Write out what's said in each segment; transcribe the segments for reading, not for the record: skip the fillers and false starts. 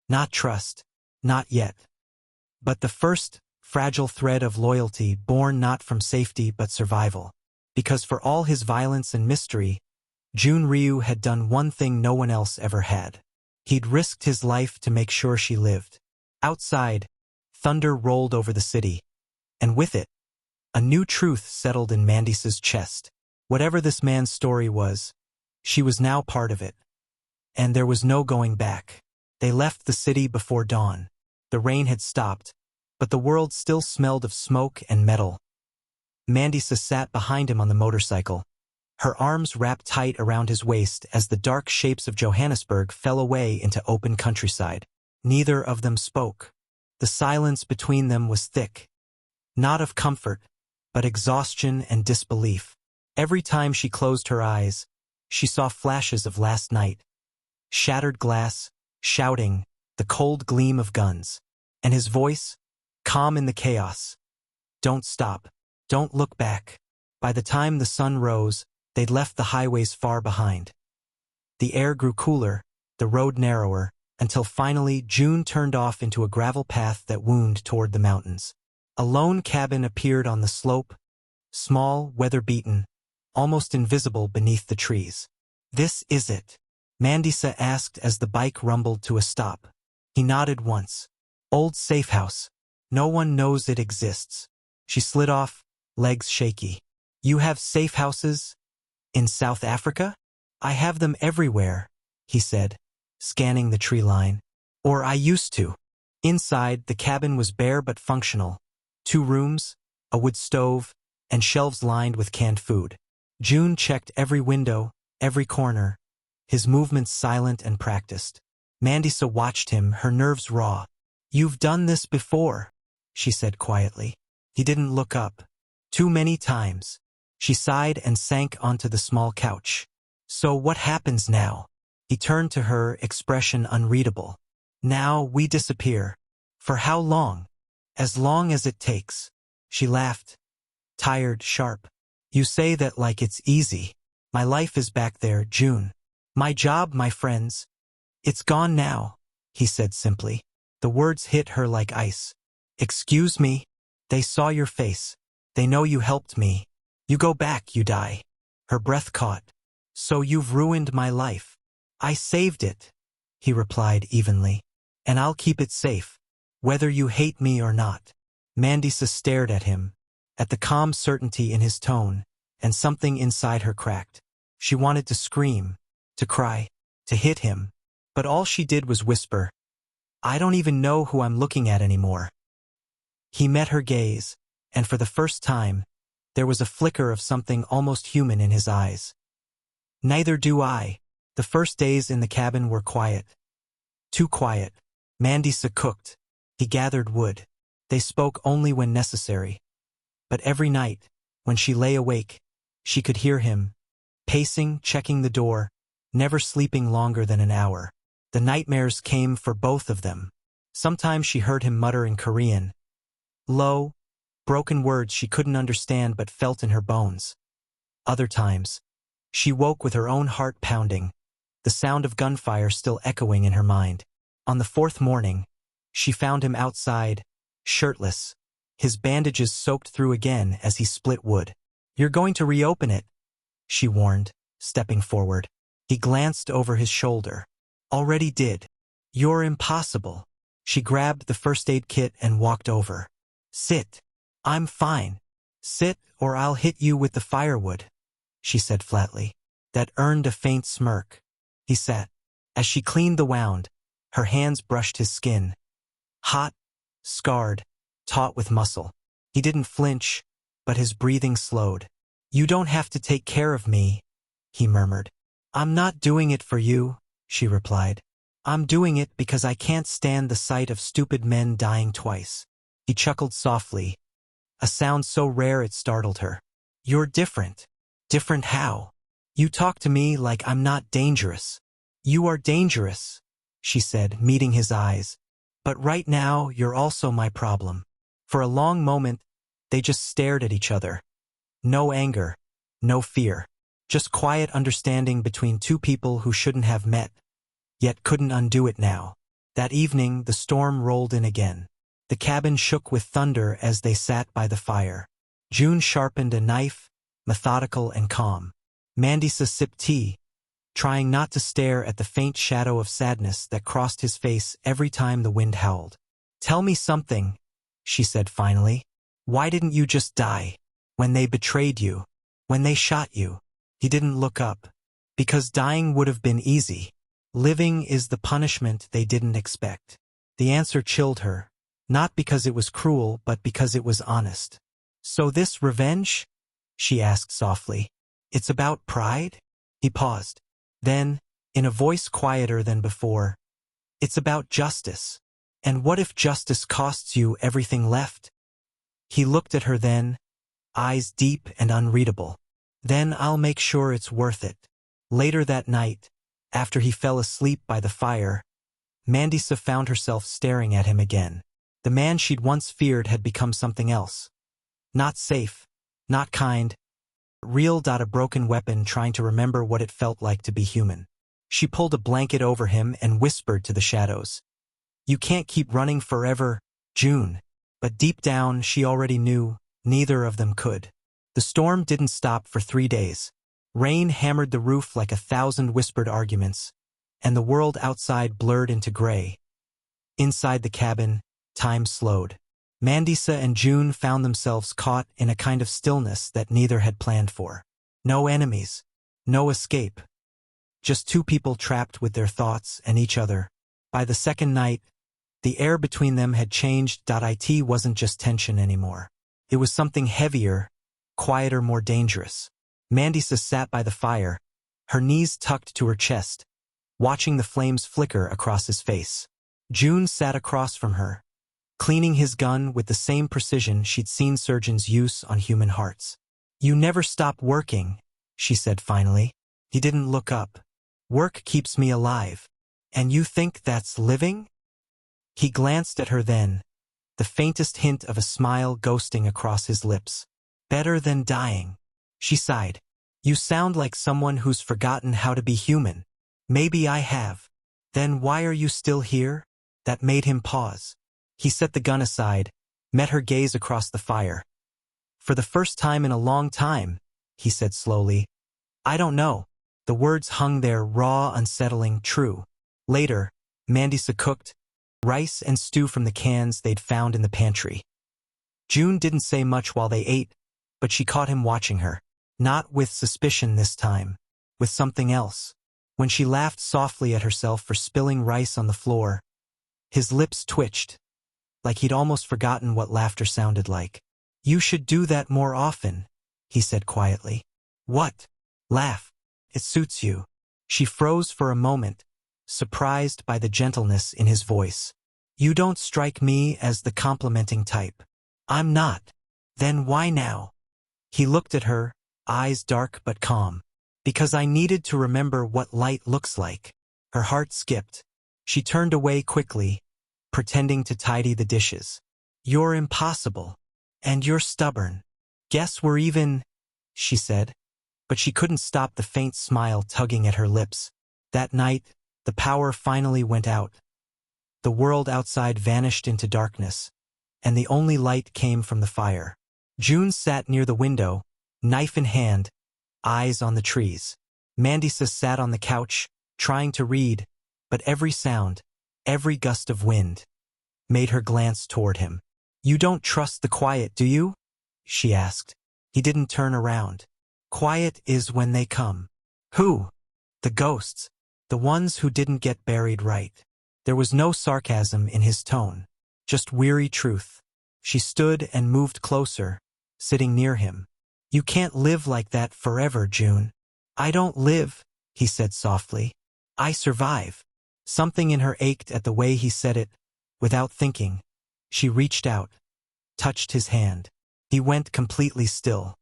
Not trust. Not yet. But the first fragile thread of loyalty born not from safety but survival. Because for all his violence and mystery, Jun Ryu had done one thing no one else ever had. He'd risked his life to make sure she lived. Outside, thunder rolled over the city, and with it, a new truth settled in Mandisa's chest. Whatever this man's story was, she was now part of it. And there was no going back. They left the city before dawn. The rain had stopped, but the world still smelled of smoke and metal. Mandisa sat behind him on the motorcycle, her arms wrapped tight around his waist as the dark shapes of Johannesburg fell away into open countryside. Neither of them spoke. The silence between them was thick, not of comfort, but exhaustion and disbelief. Every time she closed her eyes, she saw flashes of last night. Shattered glass, shouting, the cold gleam of guns. And his voice, calm in the chaos. Don't stop. Don't look back. By the time the sun rose, they'd left the highways far behind. The air grew cooler, the road narrower, until finally June turned off into a gravel path that wound toward the mountains. A lone cabin appeared on the slope, small, weather-beaten, almost invisible beneath the trees. This is it? Mandisa asked as the bike rumbled to a stop. He nodded once. Old safe house. No one knows it exists. She slid off, legs shaky. You have safe houses? In South Africa? I have them everywhere, he said, scanning the tree line. Or I used to. Inside, the cabin was bare but functional. 2 rooms, a wood stove, and shelves lined with canned food. June checked every window, every corner, his movements silent and practiced. Mandisa watched him, her nerves raw. You've done this before, she said quietly. He didn't look up. Too many times. She sighed and sank onto the small couch. So what happens now? He turned to her, expression unreadable. Now we disappear. For how long? As long as it takes. She laughed. Tired, sharp. You say that like it's easy. My life is back there, June. My job, my friends. It's gone now, he said simply. The words hit her like ice. Excuse me? They saw your face. They know you helped me. You go back, you die. Her breath caught. So you've ruined my life. I saved it, he replied evenly. And I'll keep it safe, whether you hate me or not. Mandisa stared at him, at the calm certainty in his tone, and something inside her cracked. She wanted to scream, to cry, to hit him, but all she did was whisper, I don't even know who I'm looking at anymore. He met her gaze, and for the first time, there was a flicker of something almost human in his eyes. Neither do I. The first days in the cabin were quiet. Too quiet. Mandisa cooked. He gathered wood. They spoke only when necessary. But every night, when she lay awake, she could hear him, pacing, checking the door, never sleeping longer than an hour. The nightmares came for both of them. Sometimes she heard him mutter in Korean. Low, broken words she couldn't understand but felt in her bones. Other times, she woke with her own heart pounding, the sound of gunfire still echoing in her mind. On the 4th morning, she found him outside, shirtless, his bandages soaked through again as he split wood. You're going to reopen it, she warned, stepping forward. He glanced over his shoulder. Already did. You're impossible. She grabbed the first aid kit and walked over. Sit. I'm fine. Sit, or I'll hit you with the firewood, she said flatly. That earned a faint smirk. He sat. As she cleaned the wound, her hands brushed his skin. Hot, scarred, taut with muscle. He didn't flinch, but his breathing slowed. You don't have to take care of me, he murmured. I'm not doing it for you, she replied. I'm doing it because I can't stand the sight of stupid men dying twice. He chuckled softly, a sound so rare it startled her. You're different. Different how? You talk to me like I'm not dangerous. You are dangerous, she said, meeting his eyes. But right now, you're also my problem. For a long moment, they just stared at each other. No anger, no fear. Just quiet understanding between two people who shouldn't have met, yet couldn't undo it now. That evening, the storm rolled in again. The cabin shook with thunder as they sat by the fire. June sharpened a knife, methodical and calm. Mandisa sipped tea, trying not to stare at the faint shadow of sadness that crossed his face every time the wind howled. "Tell me something," she said finally. "Why didn't you just die? When they betrayed you? When they shot you?" He didn't look up. "Because dying would have been easy. Living is the punishment they didn't expect." The answer chilled her, not because it was cruel, but because it was honest. "So this revenge?" she asked softly. "It's about pride?" He paused. Then, in a voice quieter than before, "It's about justice. And what if justice costs you everything left?" He looked at her then, eyes deep and unreadable. "Then I'll make sure it's worth it." Later that night, after he fell asleep by the fire, Mandisa found herself staring at him again. The man she'd once feared had become something else. Not safe, not kind, real. A broken weapon trying to remember what it felt like to be human. She pulled a blanket over him and whispered to the shadows, "You can't keep running forever, June." But deep down, she already knew neither of them could. The storm didn't stop for 3 days. Rain hammered the roof like 1,000 whispered arguments, and the world outside blurred into gray. Inside the cabin, time slowed. Mandisa and June found themselves caught in a kind of stillness that neither had planned for. No enemies, no escape. Just two people trapped with their thoughts and each other. By the second night, the air between them had changed. It wasn't just tension anymore. It was something heavier, quieter, more dangerous. Mandisa sat by the fire, her knees tucked to her chest, watching the flames flicker across his face. June sat across from her, cleaning his gun with the same precision she'd seen surgeons use on human hearts. "You never stop working," she said finally. He didn't look up. "Work keeps me alive. And you think that's living?" He glanced at her then, the faintest hint of a smile ghosting across his lips. "Better than dying." She sighed. "You sound like someone who's forgotten how to be human." "Maybe I have." "Then why are you still here?" That made him pause. He set the gun aside, met her gaze across the fire. "For the first time in a long time," he said slowly. "I don't know." The words hung there, raw, unsettling, true. Later, Mandisa cooked rice and stew from the cans they'd found in the pantry. June didn't say much while they ate, but she caught him watching her. Not with suspicion this time, with something else. When she laughed softly at herself for spilling rice on the floor, his lips twitched, like he'd almost forgotten what laughter sounded like. "You should do that more often," he said quietly. "What?" "Laugh. It suits you." She froze for a moment, surprised by the gentleness in his voice. "You don't strike me as the complimenting type." "I'm not." "Then why now?" He looked at her, eyes dark but calm. "Because I needed to remember what light looks like." Her heart skipped. She turned away quickly, pretending to tidy the dishes. "You're impossible. And you're stubborn. Guess we're even," she said. But she couldn't stop the faint smile tugging at her lips. That night, the power finally went out. The world outside vanished into darkness, and the only light came from the fire. June sat near the window, knife in hand, eyes on the trees. Mandisa sat on the couch, trying to read, but every sound, every gust of wind, made her glance toward him. "You don't trust the quiet, do you?" she asked. He didn't turn around. "Quiet is when they come." "Who?" "The ghosts. The ones who didn't get buried right." There was no sarcasm in his tone, just weary truth. She stood and moved closer, sitting near him. "You can't live like that forever, June." "I don't live," he said softly. "I survive." Something in her ached at the way he said it. Without thinking, she reached out, touched his hand. He went completely still.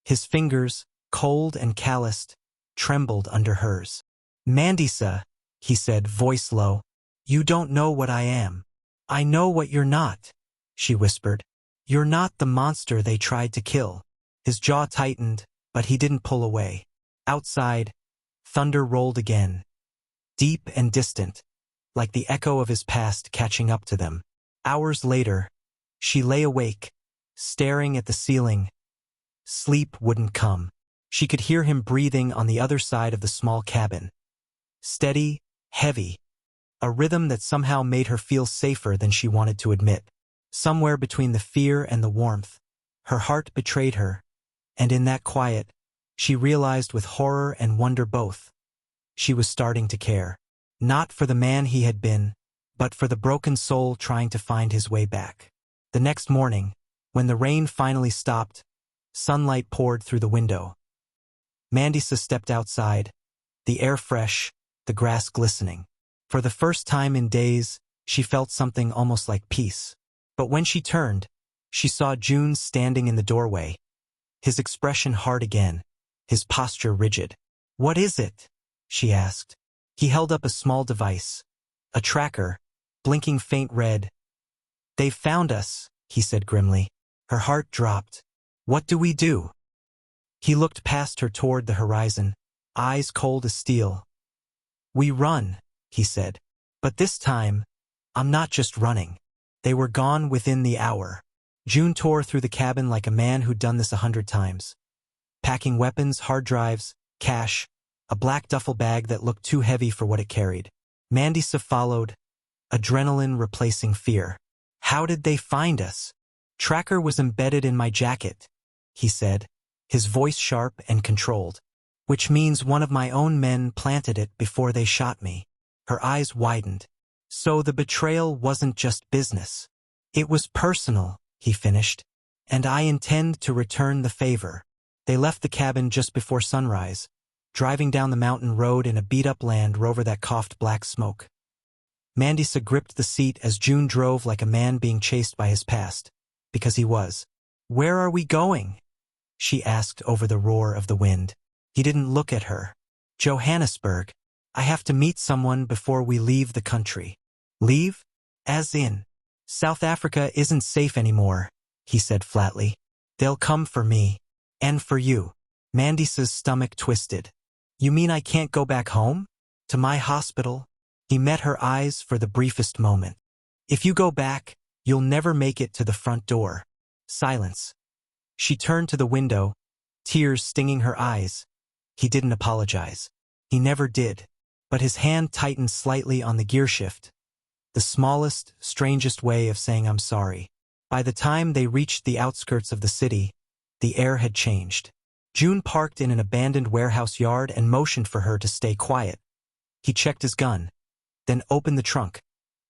His fingers, cold and calloused, trembled under hers. "Mandisa," he said, voice low, "you don't know what I am." "I know what you're not," she whispered. "You're not the monster they tried to kill." His jaw tightened, but he didn't pull away. Outside, thunder rolled again, deep and distant, like the echo of his past catching up to them. Hours later, she lay awake, staring at the ceiling. Sleep wouldn't come. She could hear him breathing on the other side of the small cabin. Steady, heavy, a rhythm that somehow made her feel safer than she wanted to admit. Somewhere between the fear and the warmth, her heart betrayed her, and in that quiet, she realized with horror and wonder both. She was starting to care. Not for the man he had been, but for the broken soul trying to find his way back. The next morning, when the rain finally stopped, sunlight poured through the window. Mandisa stepped outside, the air fresh, the grass glistening. For the first time in days, she felt something almost like peace. But when she turned, she saw June standing in the doorway, his expression hard again, his posture rigid. "What is it?" she asked. He held up a small device, a tracker, blinking faint red. "They've found us," he said grimly. Her heart dropped. "What do we do?" He looked past her toward the horizon, eyes cold as steel. "We run," he said. "But this time, I'm not just running." They were gone within the hour. June tore through the cabin like a man who'd done this 100 times. Packing weapons, hard drives, cash, a black duffel bag that looked too heavy for what it carried. Mandisa followed, adrenaline replacing fear. "How did they find us?" "Tracker was embedded in my jacket," he said, his voice sharp and controlled. "Which means one of my own men planted it before they shot me." Her eyes widened. "So the betrayal wasn't just business. It was personal," he finished, "and I intend to return the favor." They left the cabin just before sunrise, driving down the mountain road in a beat-up Land Rover that coughed black smoke. Mandisa gripped the seat as June drove like a man being chased by his past, because he was. "Where are we going?" she asked over the roar of the wind. He didn't look at her. "Johannesburg. I have to meet someone before we leave the country." "Leave? As in?" "South Africa isn't safe anymore," he said flatly. "They'll come for me. And for you." Mandisa's stomach twisted. "You mean I can't go back home? To my hospital?" He met her eyes for the briefest moment. "If you go back, you'll never make it to the front door." Silence. She turned to the window, tears stinging her eyes. He didn't apologize. He never did. But his hand tightened slightly on the gearshift. The smallest, strangest way of saying I'm sorry. By the time they reached the outskirts of the city, the air had changed. June parked in an abandoned warehouse yard and motioned for her to stay quiet. He checked his gun, then opened the trunk,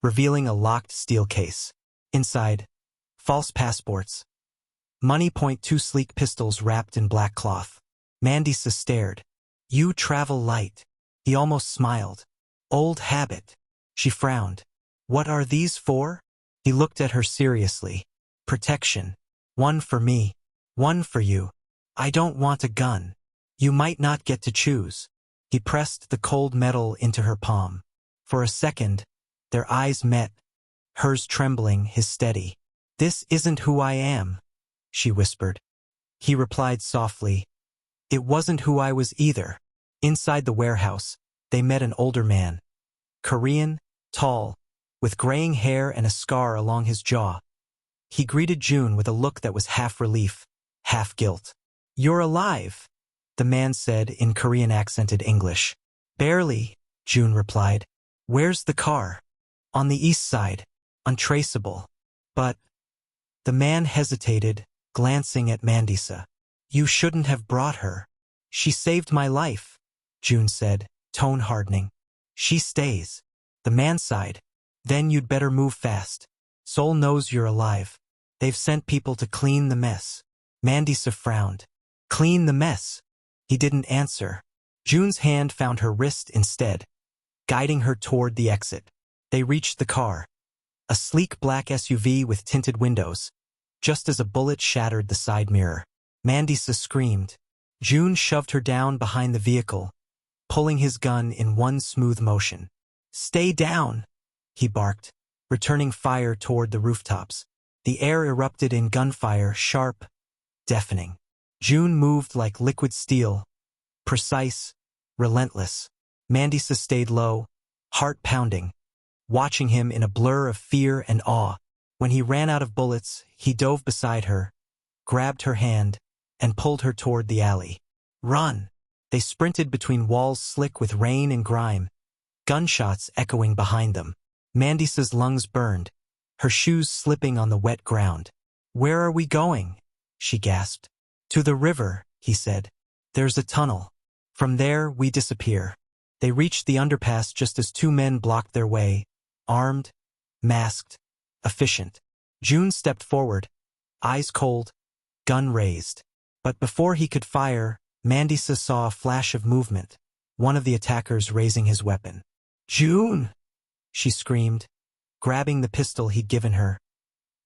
revealing a locked steel case. Inside, false passports. Money point, two sleek pistols wrapped in black cloth. Mandisa stared. "You travel light." He almost smiled. "Old habit." She frowned. "What are these for?" He looked at her seriously. "Protection. One for me. One for you. I don't want a gun. You might not get to choose." He pressed the cold metal into her palm. For a second, their eyes met, hers trembling, his steady. "This isn't who I am," she whispered. He replied softly, "It wasn't who I was either." Inside the warehouse, they met an older man. Korean, tall, with graying hair and a scar along his jaw. He greeted June with a look that was half relief, half guilt. "You're alive," the man said in Korean-accented English. "Barely," June replied. "Where's the car?" "On the east side. Untraceable." "But—" The man hesitated, glancing at Mandisa. "You shouldn't have brought her." "She saved my life," June said, tone hardening. "She stays." The man sighed. "Then you'd better move fast. Sol knows you're alive. They've sent people to clean the mess." Mandisa frowned. "Clean the mess?" He didn't answer. June's hand found her wrist instead, guiding her toward the exit. They reached the car. A sleek black SUV with tinted windows, just as a bullet shattered the side mirror. Mandisa screamed. June shoved her down behind the vehicle, pulling his gun in one smooth motion. "Stay down," he barked, returning fire toward the rooftops. The air erupted in gunfire, sharp, deafening. June moved like liquid steel, precise, relentless. Mandisa stayed low, heart pounding, watching him in a blur of fear and awe. When he ran out of bullets, he dove beside her, grabbed her hand, and pulled her toward the alley. Run! They sprinted between walls slick with rain and grime, gunshots echoing behind them. Mandisa's lungs burned, her shoes slipping on the wet ground. "Where are we going?" she gasped. "To the river," he said. "There's a tunnel. From there, we disappear." They reached the underpass just as two men blocked their way, armed, masked, efficient. June stepped forward, eyes cold, gun raised. But before he could fire, Mandisa saw a flash of movement, one of the attackers raising his weapon. "June!" she screamed, grabbing the pistol he'd given her.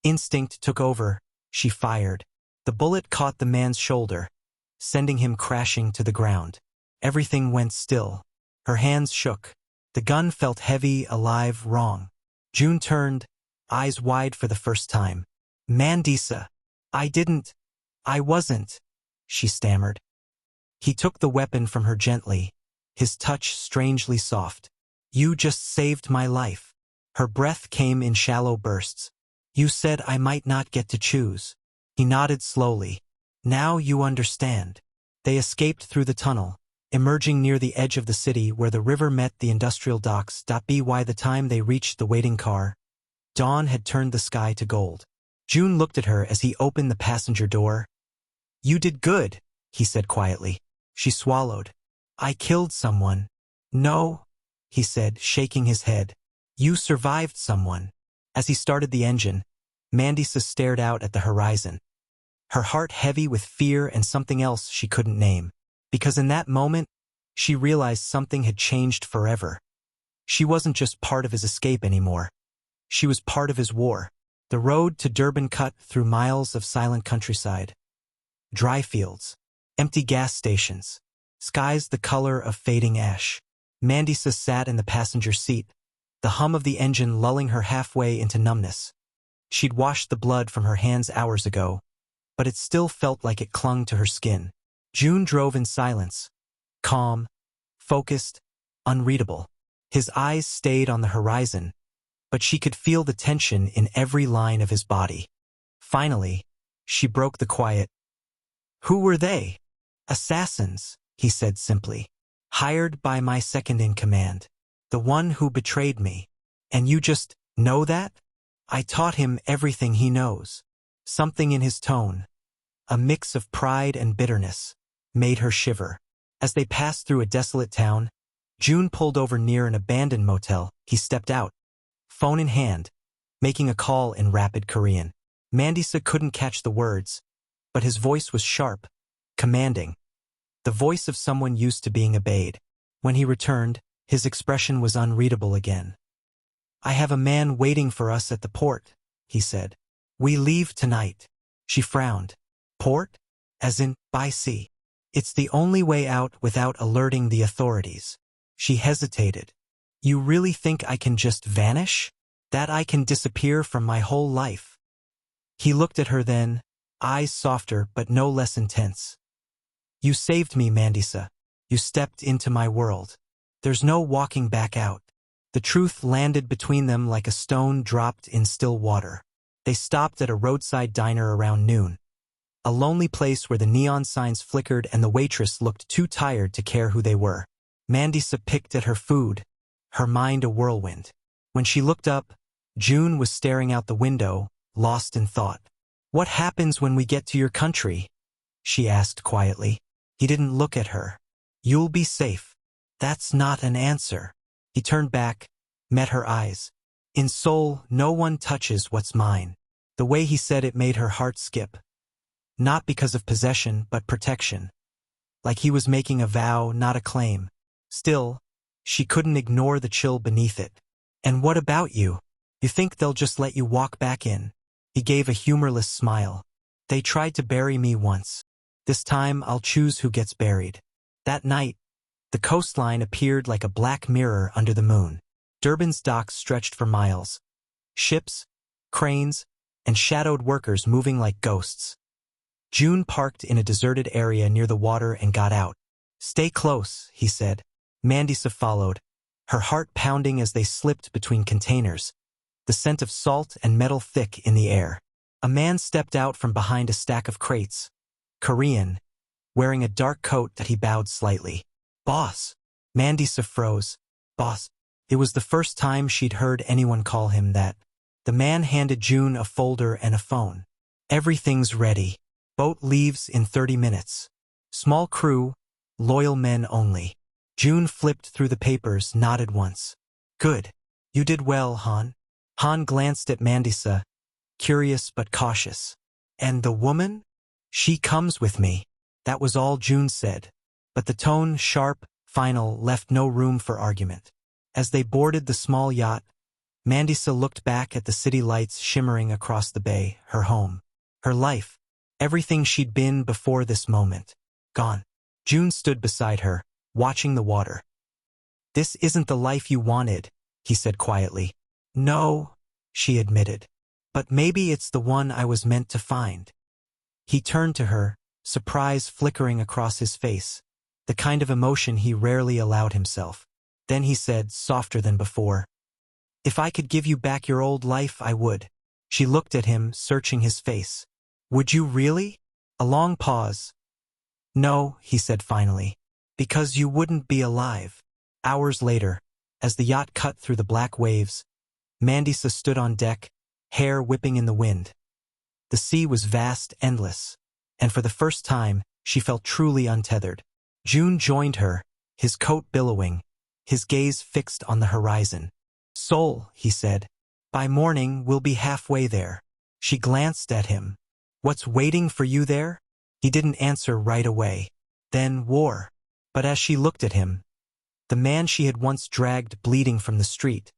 Instinct took over. She fired. The bullet caught the man's shoulder, sending him crashing to the ground. Everything went still. Her hands shook. The gun felt heavy, alive, wrong. June turned, eyes wide for the first time. "Mandisa! I wasn't," she stammered. He took the weapon from her gently, his touch strangely soft. "You just saved my life." Her breath came in shallow bursts. "You said I might not get to choose." He nodded slowly. "Now you understand." They escaped through the tunnel, emerging near the edge of the city where the river met the industrial docks. By the time they reached the waiting car, dawn had turned the sky to gold. June looked at her as he opened the passenger door. "You did good," he said quietly. She swallowed. "I killed someone." "No," he said, shaking his head. "You survived someone." As he started the engine, Mandisa stared out at the horizon, her heart heavy with fear and something else she couldn't name. Because in that moment, she realized something had changed forever. She wasn't just part of his escape anymore. She was part of his war. The road to Durban cut through miles of silent countryside. Dry fields, empty gas stations, skies the color of fading ash. Mandisa sat in the passenger seat, the hum of the engine lulling her halfway into numbness. She'd washed the blood from her hands hours ago, but it still felt like it clung to her skin. June drove in silence, calm, focused, unreadable. His eyes stayed on the horizon, but she could feel the tension in every line of his body. Finally, she broke the quiet. "Who were they?" "Assassins," he said simply. "Hired by my second-in-command, the one who betrayed me. And you just know that?" "I taught him everything he knows." Something in his tone, a mix of pride and bitterness, made her shiver. As they passed through a desolate town, June pulled over near an abandoned motel. He stepped out, phone in hand, making a call in rapid Korean. Mandisa couldn't catch the words, but his voice was sharp, commanding, the voice of someone used to being obeyed. When he returned, his expression was unreadable again. "I have a man waiting for us at the port," he said. "We leave tonight." She frowned. "Port? As in, by sea?" "It's the only way out without alerting the authorities." She hesitated. "You really think I can just vanish? That I can disappear from my whole life?" He looked at her then, eyes softer but no less intense. "You saved me, Mandisa. You stepped into my world. There's no walking back out." The truth landed between them like a stone dropped in still water. They stopped at a roadside diner around noon, a lonely place where the neon signs flickered and the waitress looked too tired to care who they were. Mandisa picked at her food, her mind a whirlwind. When she looked up, June was staring out the window, lost in thought. "What happens when we get to your country?" she asked quietly. He didn't look at her. "You'll be safe." "That's not an answer." He turned back, met her eyes. "In Seoul, no one touches what's mine." The way he said it made her heart skip. Not because of possession, but protection. Like he was making a vow, not a claim. Still, she couldn't ignore the chill beneath it. "And what about you? You think they'll just let you walk back in?" He gave a humorless smile. "They tried to bury me once. This time I'll choose who gets buried." That night, the coastline appeared like a black mirror under the moon. Durban's docks stretched for miles. Ships, cranes, and shadowed workers moving like ghosts. June parked in a deserted area near the water and got out. "Stay close," he said. Mandisa followed, her heart pounding as they slipped between containers, the scent of salt and metal thick in the air. A man stepped out from behind a stack of crates, Korean, wearing a dark coat that he bowed slightly. "Boss." Mandisa froze. "Boss." It was the first time she'd heard anyone call him that. The man handed June a folder and a phone. "Everything's ready. Boat leaves in 30 minutes. Small crew, loyal men only." June flipped through the papers, nodded once. "Good. You did well, Han." Han glanced at Mandisa, curious but cautious. "And the woman?" "She comes with me." That was all June said. But the tone, sharp, final, left no room for argument. As they boarded the small yacht, Mandisa looked back at the city lights shimmering across the bay, her home, her life, everything she'd been before this moment. Gone. June stood beside her, watching the water. "This isn't the life you wanted," he said quietly. "No," she admitted. "But maybe it's the one I was meant to find." He turned to her, surprise flickering across his face, the kind of emotion he rarely allowed himself. Then he said, softer than before, "If I could give you back your old life, I would." She looked at him, searching his face. "Would you really?" A long pause. "No," he said finally, "because you wouldn't be alive." Hours later, as the yacht cut through the black waves, Mandisa stood on deck, hair whipping in the wind. The sea was vast, endless, and for the first time, she felt truly untethered. June joined her, his coat billowing, his gaze fixed on the horizon. "Seoul," he said. "By morning, we'll be halfway there." She glanced at him. "What's waiting for you there?" He didn't answer right away. Then war. But as she looked at him, the man she had once dragged bleeding from the street,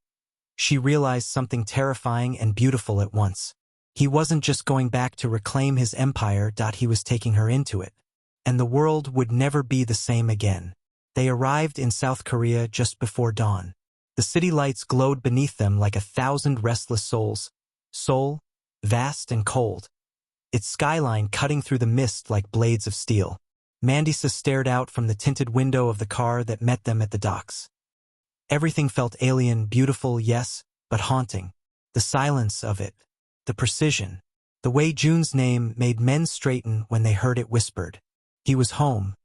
she realized something terrifying and beautiful at once. He wasn't just going back to reclaim his empire, he was taking her into it. And the world would never be the same again. They arrived in South Korea just before dawn. The city lights glowed beneath them like 1,000 restless souls. Seoul, vast and cold, its skyline cutting through the mist like blades of steel. Mandisa stared out from the tinted window of the car that met them at the docks. Everything felt alien, beautiful, yes, but haunting. The silence of it, the precision, the way June's name made men straighten when they heard it whispered. He was home,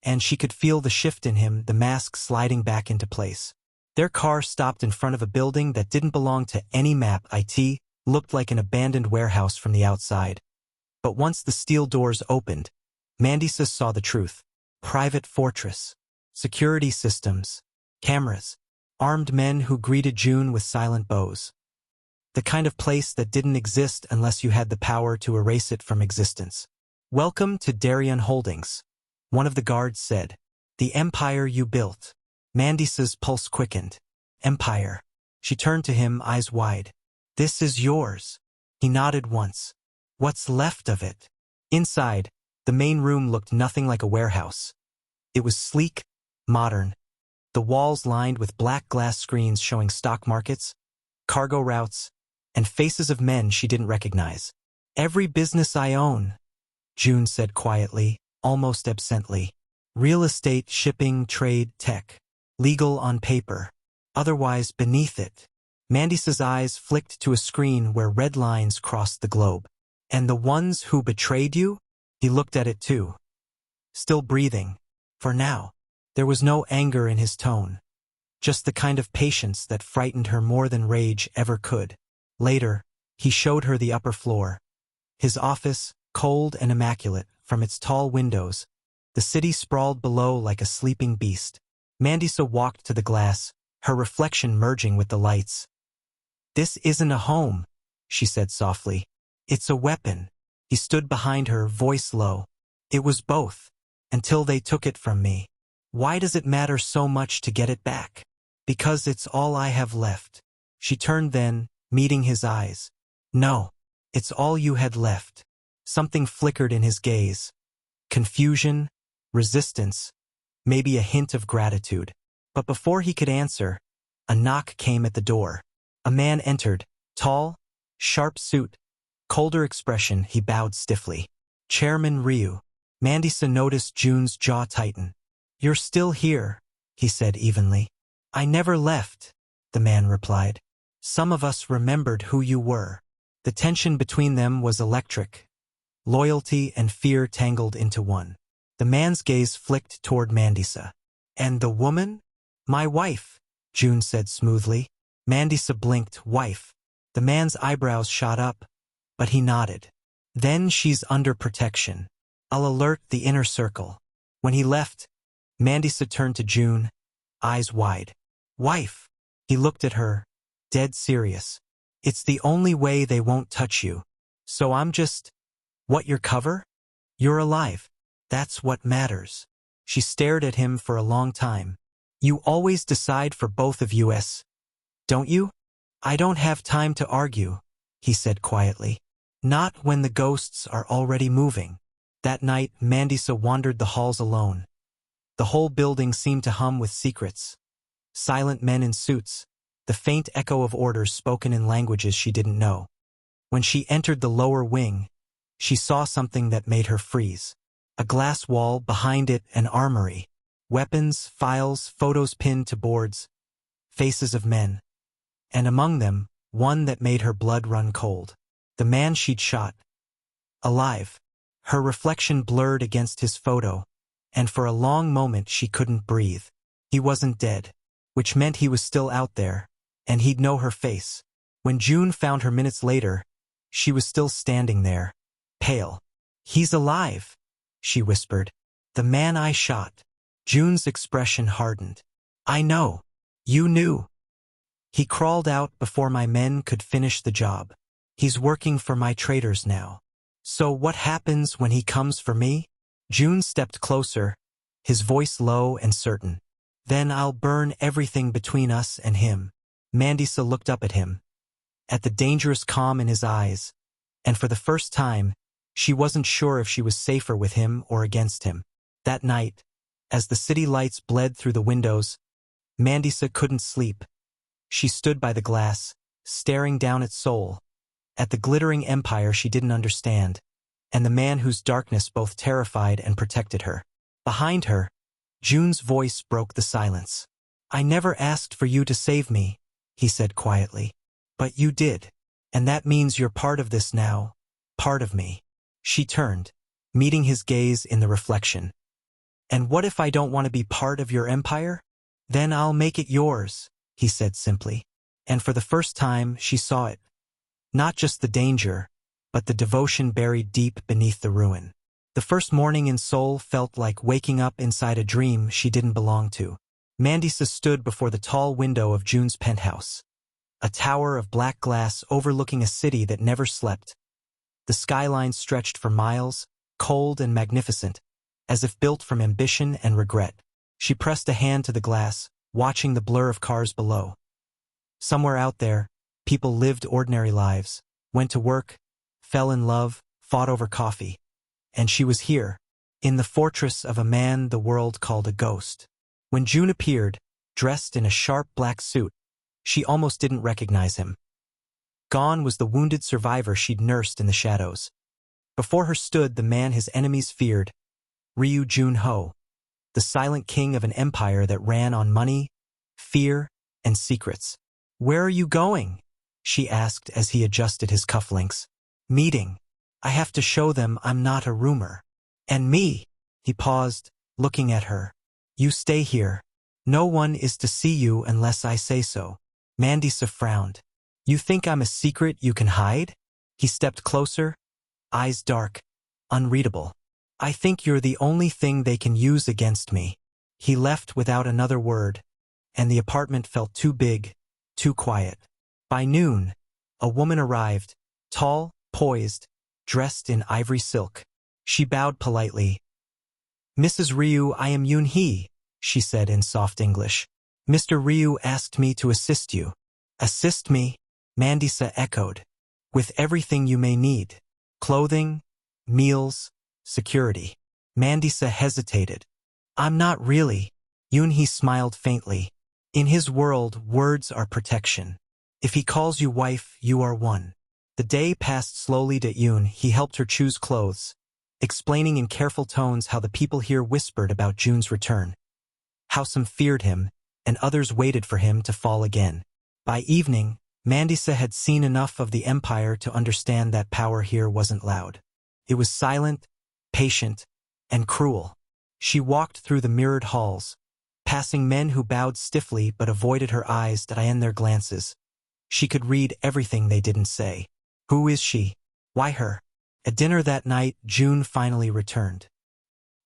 and she could feel the shift in him, the mask sliding back into place. Their car stopped in front of a building that didn't belong to any map. It looked like an abandoned warehouse from the outside. But once the steel doors opened, Mandisa saw the truth. Private fortress, security systems, cameras, armed men who greeted June with silent bows. The kind of place that didn't exist unless you had the power to erase it from existence. "Welcome to Darien Holdings," one of the guards said. "The empire you built." Mandisa's pulse quickened. "Empire." She turned to him, eyes wide. "This is yours." He nodded once. "What's left of it?" Inside, the main room looked nothing like a warehouse. It was sleek, modern, the walls lined with black glass screens showing stock markets, cargo routes, and faces of men she didn't recognize. "Every business I own," June said quietly, almost absently. "Real estate, shipping, trade, tech. Legal on paper. Otherwise beneath it." Mandisa's eyes flicked to a screen where red lines crossed the globe. "And the ones who betrayed you?" He looked at it too. Still breathing. For now. There was no anger in his tone. Just the kind of patience that frightened her more than rage ever could. Later, he showed her the upper floor. His office, cold and immaculate, from its tall windows. The city sprawled below like a sleeping beast. Mandisa walked to the glass, her reflection merging with the lights. "This isn't a home," she said softly. "It's a weapon." He stood behind her, voice low. "It was both, until they took it from me. Why does it matter so much to get it back?" "Because it's all I have left." She turned then, meeting his eyes. "No, it's all you had left." Something flickered in his gaze. Confusion, resistance, maybe a hint of gratitude. But before he could answer, a knock came at the door. A man entered, tall, sharp suit, colder expression. He bowed stiffly. "Chairman Ryu." Mandisa noticed June's jaw tighten. "You're still here," he said evenly. I never left, the man replied. Some of us remembered who you were. The tension between them was electric. Loyalty and fear tangled into one. The man's gaze flicked toward Mandisa. And the woman? My wife, June said smoothly. Mandisa blinked, wife. The man's eyebrows shot up, but he nodded. Then she's under protection. I'll alert the inner circle. When he left, Mandisa turned to June, eyes wide. Wife. He looked at her, dead serious. It's the only way they won't touch you. So I'm just… What, your cover? You're alive. That's what matters. She stared at him for a long time. You always decide for both of us, don't you? I don't have time to argue, he said quietly. Not when the ghosts are already moving. That night, Mandisa wandered the halls alone. The whole building seemed to hum with secrets. Silent men in suits, the faint echo of orders spoken in languages she didn't know. When she entered the lower wing, she saw something that made her freeze. A glass wall, behind it an armory. Weapons, files, photos pinned to boards. Faces of men. And among them, one that made her blood run cold. The man she'd shot. Alive. Her reflection blurred against his photo, and for a long moment she couldn't breathe. He wasn't dead, which meant he was still out there, and he'd know her face. When June found her minutes later, she was still standing there, pale. He's alive, she whispered. The man I shot. June's expression hardened. I know. You knew. He crawled out before my men could finish the job. He's working for my traders now. So what happens when he comes for me? June stepped closer, his voice low and certain. Then I'll burn everything between us and him. Mandisa looked up at him, at the dangerous calm in his eyes, and for the first time, she wasn't sure if she was safer with him or against him. That night, as the city lights bled through the windows, Mandisa couldn't sleep. She stood by the glass, staring down at Seoul, at the glittering empire she didn't understand, and the man whose darkness both terrified and protected her. Behind her, June's voice broke the silence. I never asked for you to save me, he said quietly. But you did, and that means you're part of this now, part of me. She turned, meeting his gaze in the reflection. And what if I don't want to be part of your empire? Then I'll make it yours, he said simply. And for the first time, she saw it. Not just the danger, but the devotion buried deep beneath the ruin. The first morning in Seoul felt like waking up inside a dream she didn't belong to. Mandisa stood before the tall window of June's penthouse, a tower of black glass overlooking a city that never slept. The skyline stretched for miles, cold and magnificent, as if built from ambition and regret. She pressed a hand to the glass, watching the blur of cars below. Somewhere out there, people lived ordinary lives, went to work, fell in love, fought over coffee. And she was here, in the fortress of a man the world called a ghost. When June appeared, dressed in a sharp black suit, she almost didn't recognize him. Gone was the wounded survivor she'd nursed in the shadows. Before her stood the man his enemies feared, Ryu Jun-ho, the silent king of an empire that ran on money, fear, and secrets. Where are you going? She asked as he adjusted his cufflinks. Meeting. I have to show them I'm not a rumor. And me. He paused, looking at her. You stay here. No one is to see you unless I say so. Mandisa frowned. You think I'm a secret you can hide? He stepped closer, eyes dark, unreadable. I think you're the only thing they can use against me. He left without another word, and the apartment felt too big, too quiet. By noon, a woman arrived, tall, poised, dressed in ivory silk. She bowed politely. Mrs. Ryu, I am Yoon-hee, she said in soft English. Mr. Ryu asked me to assist you. Assist me? Mandisa echoed. With everything you may need. Clothing, meals, security. Mandisa hesitated. I'm not really. Yoon-hee smiled faintly. In his world, words are protection. If he calls you wife, you are one. The day passed slowly to Yoon. He helped her choose clothes, explaining in careful tones how the people here whispered about June's return, how some feared him, and others waited for him to fall again. By evening, Mandisa had seen enough of the empire to understand that power here wasn't loud. It was silent, patient, and cruel. She walked through the mirrored halls, passing men who bowed stiffly but avoided her eyes and their glances. She could read everything they didn't say. Who is she? Why her? At dinner that night, June finally returned.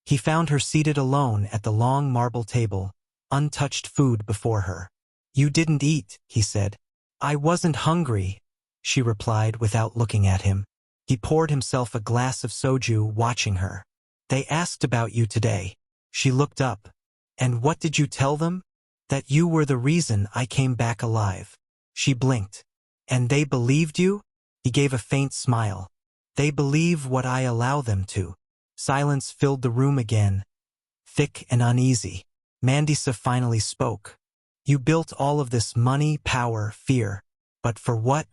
He found her seated alone at the long marble table, untouched food before her. "You didn't eat," he said. "I wasn't hungry," she replied without looking at him. He poured himself a glass of soju, watching her. "They asked about you today." She looked up. "And what did you tell them?" "That you were the reason I came back alive." She blinked. "And they believed you?" He gave a faint smile. "They believe what I allow them to." Silence filled the room again, thick and uneasy. Mandisa finally spoke. "You built all of this money, power, fear. But for what?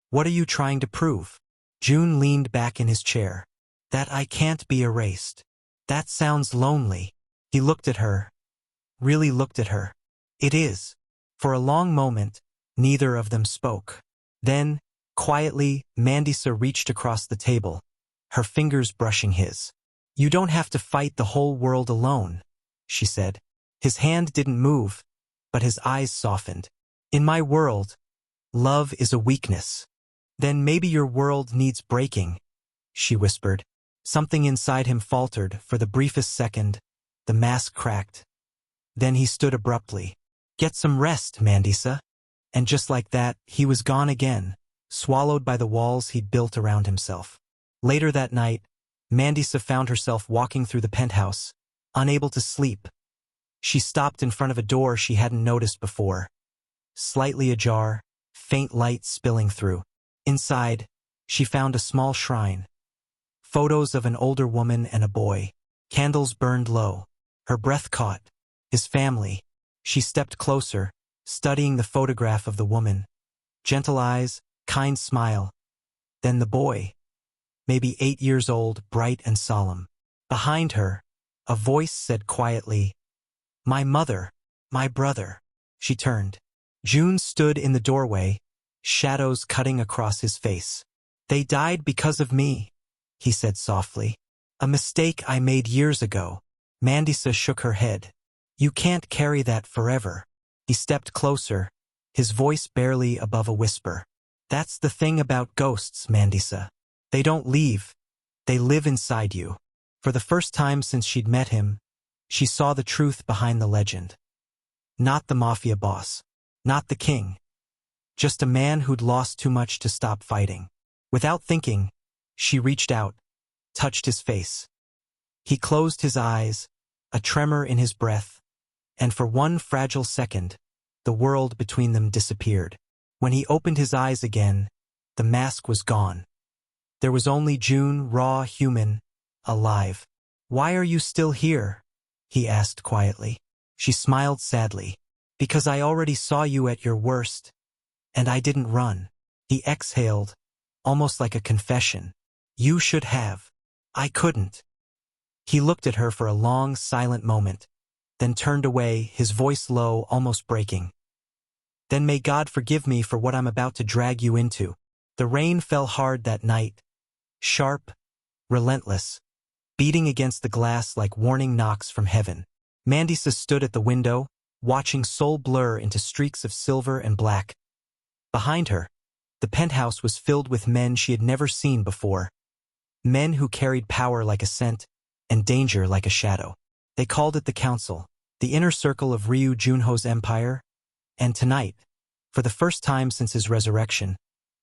What are you trying to prove?" June leaned back in his chair. "That I can't be erased." "That sounds lonely." He looked at her. Really looked at her. "It is." For a long moment, neither of them spoke. Then, quietly, Mandisa reached across the table, her fingers brushing his. "You don't have to fight the whole world alone," she said. His hand didn't move, but his eyes softened. "In my world, love is a weakness." "Then maybe your world needs breaking," she whispered. Something inside him faltered. For the briefest second, the mask cracked. Then he stood abruptly. "Get some rest, Mandisa." And just like that, he was gone again, swallowed by the walls he'd built around himself. Later that night, Mandisa found herself walking through the penthouse, unable to sleep. She stopped in front of a door she hadn't noticed before. Slightly ajar, faint light spilling through. Inside, she found a small shrine. Photos of an older woman and a boy. Candles burned low. Her breath caught. His family. She stepped closer, studying the photograph of the woman. Gentle eyes, kind smile. Then the boy. Maybe 8 years old, bright and solemn. Behind her, a voice said quietly, "My mother, my brother." She turned. June stood in the doorway, shadows cutting across his face. "They died because of me," he said softly. "A mistake I made years ago." Mandisa shook her head. "You can't carry that forever." He stepped closer, his voice barely above a whisper. "That's the thing about ghosts, Mandisa. They don't leave. They live inside you." For the first time since she'd met him, she saw the truth behind the legend. Not the mafia boss. Not the king. Just a man who'd lost too much to stop fighting. Without thinking, she reached out, touched his face. He closed his eyes, a tremor in his breath, and for one fragile second, the world between them disappeared. When he opened his eyes again, the mask was gone. There was only June, raw, human, alive. "Why are you still here?" he asked quietly. She smiled sadly. "Because I already saw you at your worst, and I didn't run." He exhaled, almost like a confession. "You should have. I couldn't." He looked at her for a long, silent moment, then turned away, his voice low, almost breaking. "Then may God forgive me for what I'm about to drag you into." The rain fell hard that night, sharp, relentless, beating against the glass like warning knocks from heaven. Mandisa stood at the window, watching soul blur into streaks of silver and black. Behind her, the penthouse was filled with men she had never seen before. Men who carried power like a scent and danger like a shadow. They called it the council, the inner circle of Ryu Junho's empire, and tonight, for the first time since his resurrection,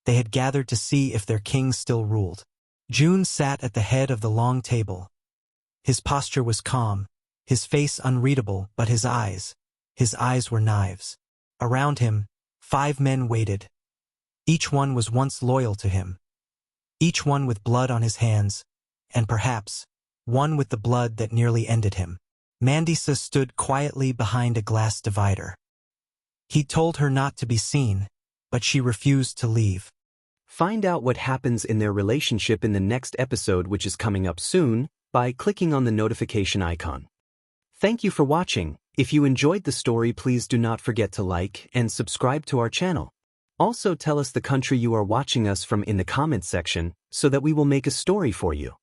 they had gathered to see if their king still ruled. June sat at the head of the long table. His posture was calm, his face unreadable, but his eyes were knives. Around him, 5 men waited. Each one was once loyal to him. Each one with blood on his hands, and perhaps, one with the blood that nearly ended him. Mandisa stood quietly behind a glass divider. He told her not to be seen, but she refused to leave. Find out what happens in their relationship in the next episode, which is coming up soon, by clicking on the notification icon. Thank you for watching. If you enjoyed the story, please do not forget to like and subscribe to our channel. Also tell us the country you are watching us from in the comments section so that we will make a story for you.